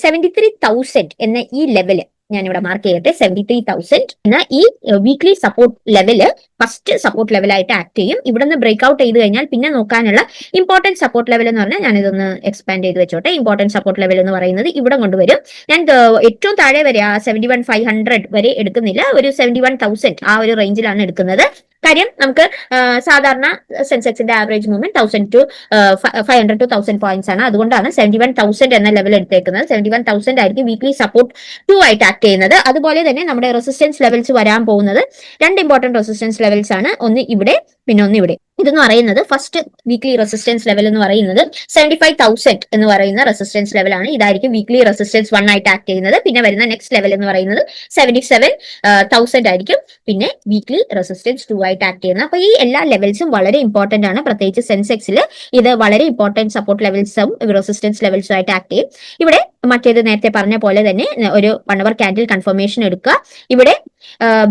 73,000 എന്ന ഈ ലെവല് ഞാനിവിടെ മാർക്ക് ചെയ്യട്ടെ. 73,000 എന്ന ഈ weekly support level first support ലെവലായിട്ട് ആക്ട് ചെയ്യും. ഇവിടെ നിന്ന് ബ്രേക്ക് ഔട്ട് ചെയ്ത് കഴിഞ്ഞാൽ പിന്നെ നോക്കാനുള്ള ഇമ്പോർട്ടന്റ് സപ്പോർട്ട് ലെവൽ എന്ന് പറഞ്ഞാൽ ഞാനിതൊന്ന് എക്സ്പാൻഡ് ചെയ്ത് വെച്ചോട്ടെ. ഇമ്പോർട്ടന്റ് സപ്പോർട്ട് ലെവൽ എന്ന് പറയുന്നത് ഇവിടെ കൊണ്ടുവരും. ഞാൻ ഏറ്റവും താഴെ വരെ 71,500 വരെ എടുക്കുന്നില്ല, ഒരു 71,000 ആ ഒരു റേഞ്ചിലാണ് എടുക്കുന്നത്. കാര്യം നമുക്ക് സാധാരണ സെൻസെക്സിന്റെ ആവറേജ് മൂവ്മെന്റ് 500 to 1000 പോയിന്റ്സ് ആണ്. അതുകൊണ്ടാണ് 71,000 എന്ന ലെവൽ എടുത്തേക്കുന്നത്. 71,000 ആയിരിക്കും വീക്ക്ലി സപ്പോർട്ട് 2 ആയിട്ട് ആക്ട് ചെയ്യുന്നത്. അതുപോലെ തന്നെ നമ്മുടെ റെസിസ്റ്റൻസ് ലെവൽസ് വരാൻ പോകുന്നത് രണ്ട് ഇമ്പോർട്ടന്റ് റെസിസ്റ്റൻസ് ലെവൽസ് ആണ്. ഒന്ന് ഇവിടെ, പിന്നെ ഒന്ന് ഇവിടെ. ഇതെന്ന് പറയുന്നത് ഫസ്റ്റ് വീക്ക്ലി റെസിസ്റ്റൻസ് ലെവൽ എന്ന് പറയുന്നത് 75,000 എന്ന് പറയുന്ന റെസിസ്റ്റൻസ് ലെവലാണ്. ഇതായിരിക്കും വീക്ക്ലി റെസിസ്റ്റൻസ് 1 ആയിട്ട് ആക്ട് ചെയ്യുന്നത്. പിന്നെ വരുന്ന നെക്സ്റ്റ് ലെവൽ എന്ന് പറയുന്നത് 77,000 ആയിരിക്കും. പിന്നെ വീക്ക്ലി റെസിസ്റ്റൻസ് 2 ആയിട്ട് ആക്ട് ചെയ്യുന്നത്. അപ്പൊ ഈ എല്ലാ ലെവൽസും വളരെ ഇമ്പോർട്ടന്റ് ആണ്. പ്രത്യേകിച്ച് സെൻസെക്സിൽ ഇത് വളരെ ഇമ്പോർട്ടന്റ് സപ്പോർട്ട് ലെവൽസും റെസിസ്റ്റൻസ് ലെവൽസും ആയിട്ട് ആക്ട് ചെയ്യും. ഇവിടെ മറ്റേത് നേരത്തെ പറഞ്ഞ പോലെ തന്നെ ഒരു 1 hour ക്യാൻഡിൽ കൺഫർമേഷൻ എടുക്കുക. ഇവിടെ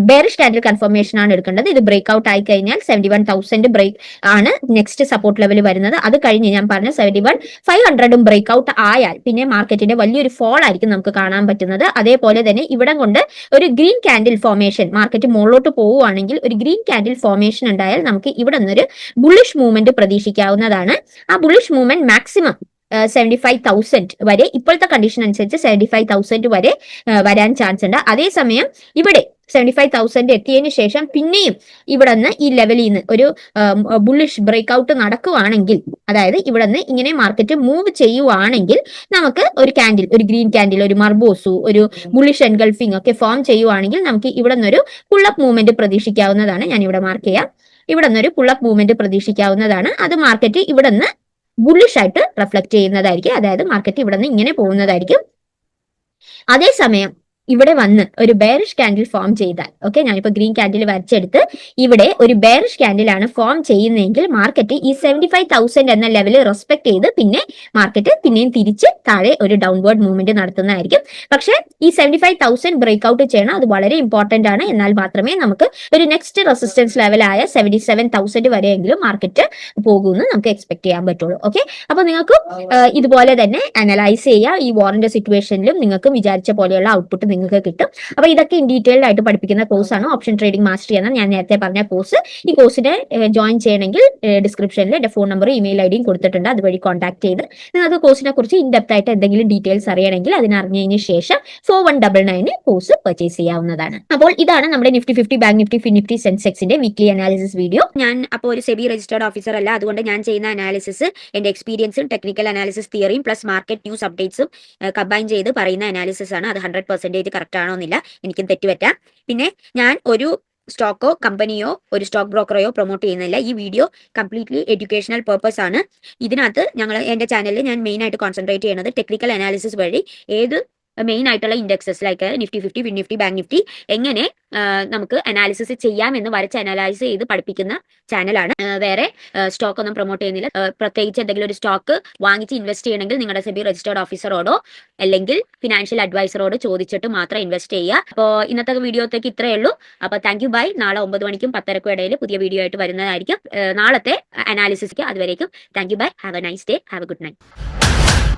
ബെയറിഷ് ക്യാൻഡിൽ കൺഫർമേഷൻ ആണ് എടുക്കേണ്ടത്. ഇത് ബ്രേക്ക് ഔട്ട് ആയി കഴിഞ്ഞാൽ 71,000 ബ്രേക്ക് ആണ് നെക്സ്റ്റ് സപ്പോർട്ട് ലെവൽ വരുന്നത്. അത് കഴിഞ്ഞ് ഞാൻ പറഞ്ഞ 71,500 ബ്രേക്ക് ഔട്ട് ആയാൽ പിന്നെ മാർക്കറ്റിന്റെ വലിയൊരു ഫോൾ ആയിരിക്കും നമുക്ക് കാണാൻ പറ്റുന്നത്. അതേപോലെ തന്നെ ഇവിടെ കൊണ്ട് ഒരു ഗ്രീൻ ക്യാൻഡിൽ ഫോർമേഷൻ, മാർക്കറ്റ് മുകളിലോട്ട് പോവുകയാണെങ്കിൽ ഒരു ഗ്രീൻ ക്യാൻഡിൽ ഫോർമേഷൻ ഉണ്ടായാൽ നമുക്ക് ഇവിടെ നിന്നൊരു ബുള്ളിഷ് മൂവ്മെന്റ് പ്രതീക്ഷിക്കാവുന്നതാണ്. ആ ബുള്ളിഷ് മൂവ്മെന്റ് മാക്സിമം 75,000 വരെ, ഇപ്പോഴത്തെ കണ്ടീഷൻ അനുസരിച്ച് 75,000 വരെ വരാൻ ചാൻസ് ഉണ്ട്. അതേസമയം ഇവിടെ 75,000 എത്തിയതിനു ശേഷം പിന്നെയും ഇവിടെ നിന്ന് ഈ ലെവലിൽ നിന്ന് ഒരു ബുള്ളിഷ് ബ്രേക്ക് ഔട്ട് നടക്കുവാണെങ്കിൽ, അതായത് ഇവിടെ നിന്ന് ഇങ്ങനെ മാർക്കറ്റ് മൂവ് ചെയ്യുവാണെങ്കിൽ നമുക്ക് ഒരു ക്യാൻഡിൽ, ഒരു ഗ്രീൻ ക്യാൻഡിൽ, ഒരു മർബോസു, ഒരു ബുള്ളിഷ് എൻഗൾഫിംഗ് ഒക്കെ ഫോം ചെയ്യുവാണെങ്കിൽ നമുക്ക് ഇവിടെ നിന്നൊരു പുള്ളപ്പ് മൂവ്മെന്റ് പ്രതീക്ഷിക്കാവുന്നതാണ്. ഞാൻ ഇവിടെ മാർക്ക് ചെയ്യാം. ഇവിടെ നിന്നൊരു പുള്ളപ്പ് മൂവ്മെന്റ് പ്രതീക്ഷിക്കാവുന്നതാണ്. അത് മാർക്കറ്റ് ഇവിടെ നിന്ന് ബുള്ളിഷ് ആയിട്ട് റിഫ്ലക്ട് ചെയ്യുന്നതായിരിക്കും. അതായത് മാർക്കറ്റ് ഇവിടെ നിന്ന് ഇങ്ങനെ പോകുന്നതായിരിക്കും. അതേസമയം ഇവിടെ വന്ന് ഒരു ബെയറിഷ് ക്യാൻഡിൽ ഫോം ചെയ്താൽ, ഓക്കെ, ഞാനിപ്പോ ഗ്രീൻ ക്യാൻഡിൽ വരച്ചെടുത്ത് ഇവിടെ ഒരു ബെയറിഷ് ക്യാൻഡിലാണ് ഫോം ചെയ്യുന്നതെങ്കിൽ മാർക്കറ്റ് ഈ 75,000 എന്ന ലെവൽ റെസ്പെക്ട് ചെയ്ത് പിന്നെ മാർക്കറ്റ് പിന്നെയും തിരിച്ച് താഴെ ഒരു ഡൗൺവേർഡ് മൂവ്മെന്റ് നടത്തുന്നതായിരിക്കും. പക്ഷേ ഈ 75,000 ബ്രേക്ക് ഔട്ട് ചെയ്യണം. അത് വളരെ ഇമ്പോർട്ടന്റ് ആണ്. എന്നാൽ മാത്രമേ നമുക്ക് ഒരു നെക്സ്റ്റ് റെസിസ്റ്റൻസ് ലെവലായ 77,000 വരെയെങ്കിലും മാർക്കറ്റ് പോകുമെന്ന് നമുക്ക് എക്സ്പെക്ട് ചെയ്യാൻ പറ്റുള്ളൂ. ഓക്കെ, അപ്പൊ നിങ്ങൾക്ക് ഇതുപോലെ തന്നെ അനലൈസ് ചെയ്യാം. ഈ വാറിന്റെ സിറ്റുവേഷനിലും നിങ്ങൾക്ക് വിചാരിച്ച പോലെയുള്ള ഔട്ട്പുട്ട് നിങ്ങൾക്ക് കിട്ടും. അപ്പോൾ ഇതൊക്കെ ഇൻ ഡീറ്റെയിൽഡ് ആയിട്ട് പഠിപ്പിക്കുന്ന കോഴ്സാണ് ഓപ്ഷൻ ട്രേഡിംഗ് മാസ്റ്ററി എന്ന ഞാൻ നേരത്തെ പറഞ്ഞ കോഴ്സ്. ഈ കോഴ്സിനെ ജോയിൻ ചെയ്യണമെങ്കിൽ ഡിസ്ക്രിപ്ഷനിൽ എൻ്റെ ഫോൺ നമ്പറും ഇമെയിൽ ഐ ഡിയും കൊടുത്തിട്ടുണ്ട്. അതുവഴി കോൺടാക്ട് ചെയ്ത് നിങ്ങൾക്ക് കോഴ്സിനെ കുറിച്ച് ഇൻഡെപ്ത് ആയിട്ട് എന്തെങ്കിലും ഡീറ്റെയിൽസ് അറിയണമെങ്കിൽ അതിനറിഞ്ഞതിന് ശേഷം 4199 കോഴ്സ് പർച്ചേസ് ചെയ്യാവുന്നതാണ്. അപ്പോൾ ഇതാണ് നമ്മുടെ Nifty 50 bank Nifty fin Nifty സെൻസെക്സിന്റെ വീക്ക്ലി അനാലിസിസ് വീഡിയോ. ഞാൻ അപ്പോൾ ഒരു സെബി രജിസ്റ്റേർഡ് ഓഫീസർ അല്ല, അതുകൊണ്ട് ഞാൻ ചെയ്യുന്ന അനാലിസിസ് എന്റെ എക്സ്പീരിയൻസും ടെക്നിക്കൽ അനാലിസിസ് തിയറിയും പ്ലസ് മാർക്കറ്റ് ന്യൂസ് അപ്ഡേറ്റ്സും കമ്പൈൻ ചെയ്ത് പറയുന്ന അനാലിസിസ് ആണ്. അത് 100% കറക്റ്റ് ആണോന്നില്ല, എനിക്കും തെറ്റുപറ്റാം. പിന്നെ ഞാൻ ഒരു സ്റ്റോക്കോ കമ്പനിയോ ഒരു സ്റ്റോക്ക് ബ്രോക്കറെയോ പ്രൊമോട്ട് ചെയ്യുന്നില്ല. ഈ വീഡിയോ കംപ്ലീറ്റ്ലി എഡ്യൂക്കേഷണൽ പർപ്പസ് ആണ്. ഇതിനകത്ത് എന്റെ ചാനലിൽ ഞാൻ മെയിൻ ആയിട്ട് കോൺസെൻട്രേറ്റ് ചെയ്യുന്നത് ടെക്നിക്കൽ അനാലിസിസ് വഴി ഏത് മെയിൻ ആയിട്ടുള്ള indexes like Nifty 50 Fin Nifty bank Nifty എങ്ങനെ നമുക്ക് അനാലിസിസ് ചെയ്യാമെന്ന് വരച്ച് അനലൈസ് ചെയ്ത് പഠിപ്പിക്കുന്ന ചാനലാണ്. വേറെ സ്റ്റോക്ക് ഒന്നും പ്രൊമോട്ട് ചെയ്യുന്നില്ല. പ്രത്യേകിച്ച് എന്തെങ്കിലും ഒരു സ്റ്റോക്ക് വാങ്ങിച്ച് ഇൻവെസ്റ്റ് ചെയ്യണമെങ്കിൽ നിങ്ങളുടെ സെബി രജിസ്റ്റേർഡ് ഓഫീസറോടോ അല്ലെങ്കിൽ ഫിനാൻഷ്യൽ അഡ്വൈസറോട് ചോദിച്ചിട്ട് മാത്രം ഇൻവെസ്റ്റ് ചെയ്യുക. അപ്പോൾ ഇന്നത്തെ വീഡിയോത്തേക്ക് ഇത്രയേ ഉള്ളൂ. അപ്പോൾ താങ്ക് യു ബൈ. നാളെ 9 മണിക്കും 10:30ക്കും ഇടയിൽ പുതിയ വീഡിയോ ആയിട്ട് വരുന്നതായിരിക്കും നാളത്തെ അനാലിസിസ്ക്ക്. അതുവരേക്കും thank you bye. Have a nice day. Have a good night.